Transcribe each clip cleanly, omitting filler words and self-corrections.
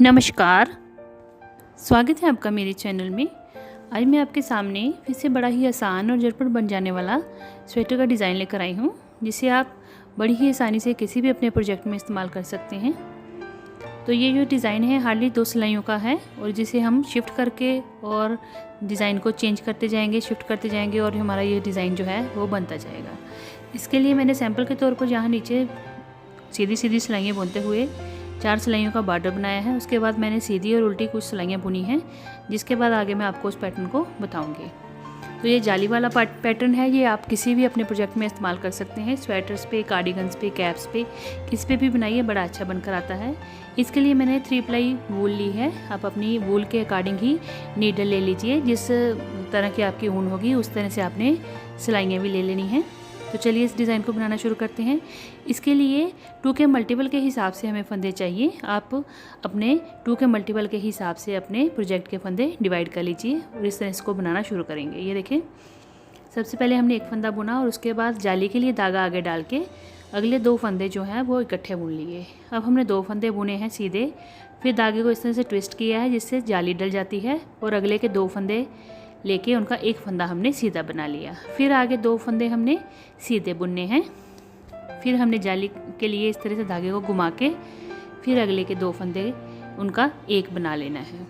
नमस्कार, स्वागत है आपका मेरे चैनल में। आज मैं आपके सामने फिर से बड़ा ही आसान और झटपट बन जाने वाला स्वेटर का डिज़ाइन लेकर आई हूँ, जिसे आप बड़ी ही आसानी से किसी भी अपने प्रोजेक्ट में इस्तेमाल कर सकते हैं। तो ये जो डिज़ाइन है हार्डली 2 सिलाइयों का है और जिसे हम शिफ्ट करके और डिज़ाइन को चेंज करते जाएंगे, शिफ्ट करते जाएंगे और हमारा ये डिज़ाइन जो है वो बनता जाएगा। इसके लिए मैंने सैम्पल के तौर पर जहाँ नीचे सीधी सीधी सिलाइयाँ बुनते हुए 4 सिलाइयों का बॉर्डर बनाया है, उसके बाद मैंने सीधी और उल्टी कुछ सिलाइयाँ बुनी हैं, जिसके बाद आगे मैं आपको उस पैटर्न को बताऊंगी। तो ये जाली वाला पैटर्न है, ये आप किसी भी अपने प्रोजेक्ट में इस्तेमाल कर सकते हैं। स्वेटर्स पे, कार्डिगन्स पे, कैप्स पे, किस पे भी बनाइए, बड़ा अच्छा बनकर आता है। इसके लिए मैंने 3 प्लाई वूल ली है। आप अपनी वूल के अकॉर्डिंग ही नीडल ले लीजिए, जिस तरह की आपकी ऊन होगी उस तरह से आपने सिलाइयाँ भी ले लेनी हैं। तो चलिए इस डिज़ाइन को बनाना शुरू करते हैं। इसके लिए 2 के मल्टीपल के हिसाब से हमें फंदे चाहिए। आप अपने 2 के मल्टीपल के हिसाब से अपने प्रोजेक्ट के फंदे डिवाइड कर लीजिए और इस तरह इसको बनाना शुरू करेंगे। ये देखें, सबसे पहले हमने एक फंदा बुना और उसके बाद जाली के लिए धागा आगे डाल के अगले 2 फंदे जो हैं वो इकट्ठे बुन लिए। अब हमने 2 फंदे बुने हैं सीधे, फिर धागे को इस तरह से ट्विस्ट किया है जिससे जाली डल जाती है और अगले के 2 फंदे लेके उनका एक फंदा हमने सीधा बना लिया। फिर आगे 2 फंदे हमने सीधे बुनने हैं। फिर हमने जाली के लिए इस तरह से धागे को घुमा के फिर अगले के 2 फंदे उनका एक बना लेना है।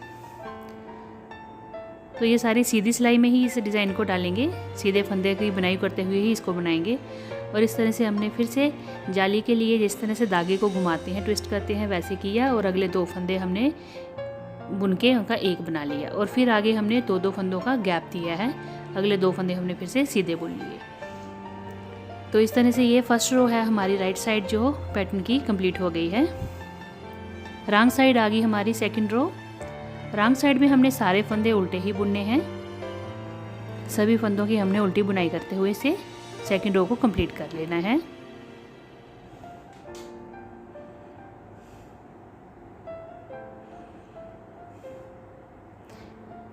तो ये सारी सीधी सिलाई में ही इस डिज़ाइन को डालेंगे, सीधे फंदे की बुनाई करते हुए ही इसको बनाएंगे। और इस तरह से हमने फिर से जाली के लिए जिस तरह से धागे को घुमाते हैं, ट्विस्ट करते हैं, वैसे किया और अगले 2 फंदे हमने बुन के उनका एक बना लिया। और फिर आगे हमने 2-2 फंदों का गैप दिया है, अगले 2 फंदे हमने फिर से सीधे बुन लिए। तो इस तरह से ये फर्स्ट रो है हमारी राइट साइड जो पैटर्न की कंप्लीट हो गई है। रॉन्ग साइड आ गई हमारी सेकंड रो। रॉन्ग साइड में हमने सारे फंदे उल्टे ही बुनने हैं। सभी फंदों की हमने उल्टी बुनाई करते हुए से सेकंड रो को कंप्लीट कर लेना है।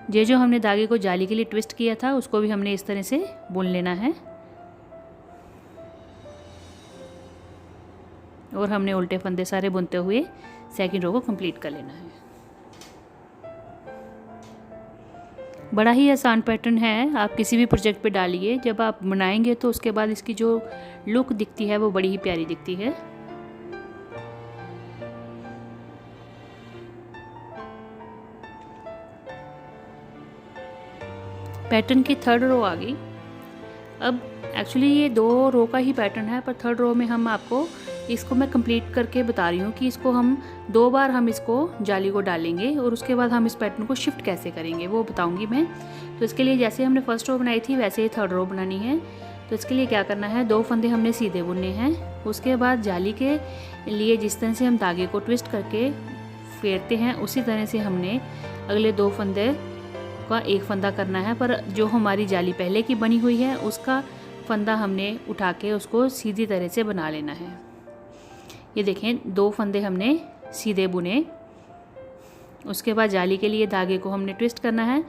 ये जो हमने धागे को जाली के लिए ट्विस्ट किया था उसको भी हमने इस तरह से बुन लेना है और हमने उल्टे फंदे सारे बुनते हुए सेकंड रो को कंप्लीट कर लेना है। बड़ा ही आसान पैटर्न है, आप किसी भी प्रोजेक्ट पे डालिए। जब आप बनाएंगे तो उसके बाद इसकी जो लुक दिखती है वो बड़ी ही प्यारी दिखती है। पैटर्न की 3rd रो आ गई। अब एक्चुअली ये 2 रो का ही पैटर्न है, पर 3rd रो में हम आपको इसको मैं कंप्लीट करके बता रही हूँ कि इसको हम 2 बार हम इसको जाली को डालेंगे और उसके बाद हम इस पैटर्न को शिफ्ट कैसे करेंगे वो बताऊँगी मैं। तो इसके लिए जैसे हमने फर्स्ट रो बनाई थी वैसे ही 3rd रो बनानी है। तो इसके लिए क्या करना है, 2 फंदे हमने सीधे बुनने हैं। उसके बाद जाली के लिए जिस तरह से हम धागे को ट्विस्ट करके फेरते हैं उसी तरह से हमने अगले 2 फंदे का एक फंदा करना है, पर जो हमारी जाली पहले की बनी हुई है उसका फंदा हमने उठा के उसको सीधी तरह से बना लेना है। ये देखें, 2 फंदे हमने सीधे बुने, उसके बाद जाली के लिए धागे को हमने ट्विस्ट करना है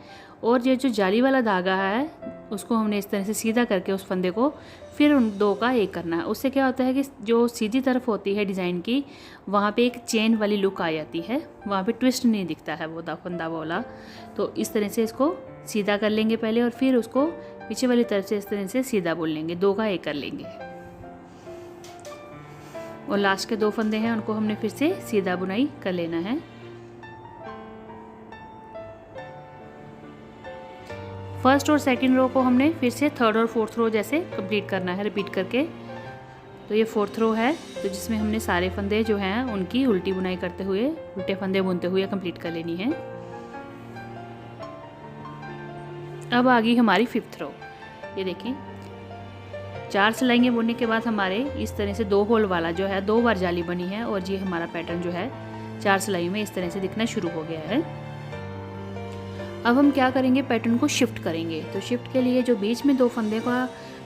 और ये जो जाली वाला धागा है उसको हमने इस तरह से सीधा करके उस फंदे को फिर उन 2 का एक करना है। उससे क्या होता है कि जो सीधी तरफ होती है डिज़ाइन की वहाँ पे एक चेन वाली लुक आ जाती है, वहाँ पे ट्विस्ट नहीं दिखता है वो फंदा वाला। तो इस तरह से इसको सीधा कर लेंगे पहले और फिर उसको पीछे वाली तरफ से इस तरह से सीधा बोल लेंगे, 2 का एक कर लेंगे। और लास्ट के 2 फंदे हैं उनको हमने फिर से सीधा बुनाई कर लेना है। फर्स्ट और सेकंड रो को हमने फिर से 3rd और 4th रो जैसे कंप्लीट करना है, रिपीट करके। तो ये 4th रो है, तो जिसमें हमने सारे फंदे जो हैं उनकी उल्टी बुनाई करते हुए, उल्टे फंदे बुनते हुए कंप्लीट कर लेनी है। अब आ गई हमारी 5th रो। ये देखें, 4 सिलाइयाँ बुनने के बाद हमारे इस तरह से 2 होल वाला जो है 2 बार जाली बनी है और ये हमारा पैटर्न जो है 4 सिलाइयों में इस तरह से दिखना शुरू हो गया है। अब हम क्या करेंगे, पैटर्न को शिफ्ट करेंगे। तो शिफ्ट के लिए जो बीच में 2 फंदे का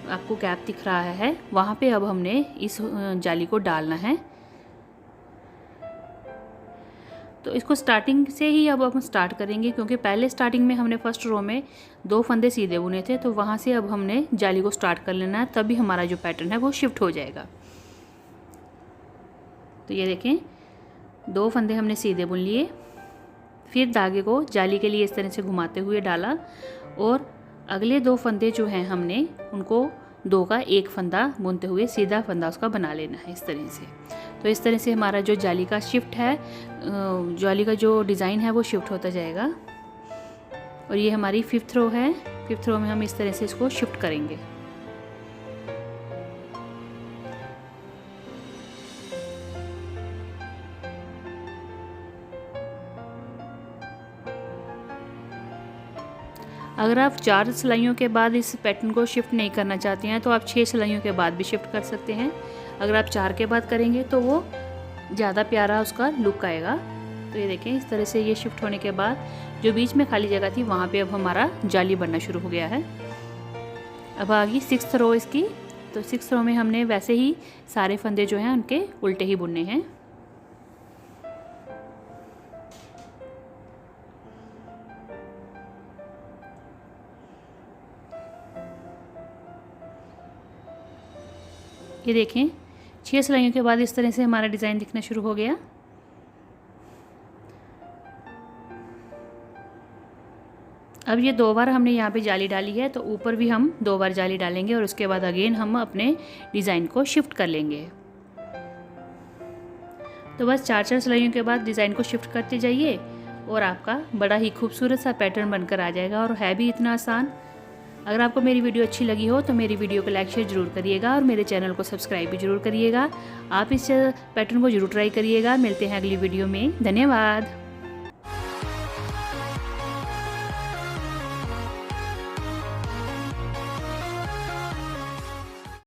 आपको गैप दिख रहा है वहाँ पे अब हमने इस जाली को डालना है। तो इसको स्टार्टिंग से ही अब हम स्टार्ट करेंगे, क्योंकि पहले स्टार्टिंग में हमने फर्स्ट रो में 2 फंदे सीधे बुने थे, तो वहाँ से अब हमने जाली को स्टार्ट कर लेना है, तभी हमारा जो पैटर्न है वो शिफ्ट हो जाएगा। तो ये देखें, 2 फंदे हमने सीधे बुन लिए, फिर धागे को जाली के लिए इस तरह से घुमाते हुए डाला और अगले 2 फंदे जो हैं हमने उनको 2 का 1 फंदा बुनते हुए सीधा फंदा उसका बना लेना है इस तरह से। तो इस तरह से हमारा जो जाली का शिफ्ट है, जाली का जो डिज़ाइन है वो शिफ्ट होता जाएगा। और ये हमारी 5th रो है। 5th रो में हम इस तरह से इसको शिफ्ट करेंगे। अगर आप 4 सिलाइयों के बाद इस पैटर्न को शिफ्ट नहीं करना चाहते हैं तो आप 6 सिलाइयों के बाद भी शिफ्ट कर सकते हैं। अगर आप 4 के बाद करेंगे तो वो ज़्यादा प्यारा उसका लुक आएगा। तो ये देखें, इस तरह से ये शिफ्ट होने के बाद जो बीच में खाली जगह थी वहाँ पे अब हमारा जाली बनना शुरू हो गया है। अब आ गई 6th रो इसकी। तो 6th रो में हमने वैसे ही सारे फंदे जो हैं उनके उल्टे ही बुनने हैं। ये देखें, 6 सिलाइयों के बाद इस तरह से हमारा डिज़ाइन दिखना शुरू हो गया। अब ये 2 बार हमने यहाँ पे जाली डाली है तो ऊपर भी हम 2 बार जाली डालेंगे और उसके बाद अगेन हम अपने डिज़ाइन को शिफ्ट कर लेंगे। तो बस 4-4 सिलाइयों के बाद डिज़ाइन को शिफ्ट करते जाइए और आपका बड़ा ही खूबसूरत सा पैटर्न बनकर आ जाएगा और है भी इतना आसान। अगर आपको मेरी वीडियो अच्छी लगी हो तो मेरी वीडियो को लाइक शेयर ज़रूर करिएगा और मेरे चैनल को सब्सक्राइब भी ज़रूर करिएगा। आप इस पैटर्न को ज़रूर ट्राई करिएगा। मिलते हैं अगली वीडियो में। धन्यवाद।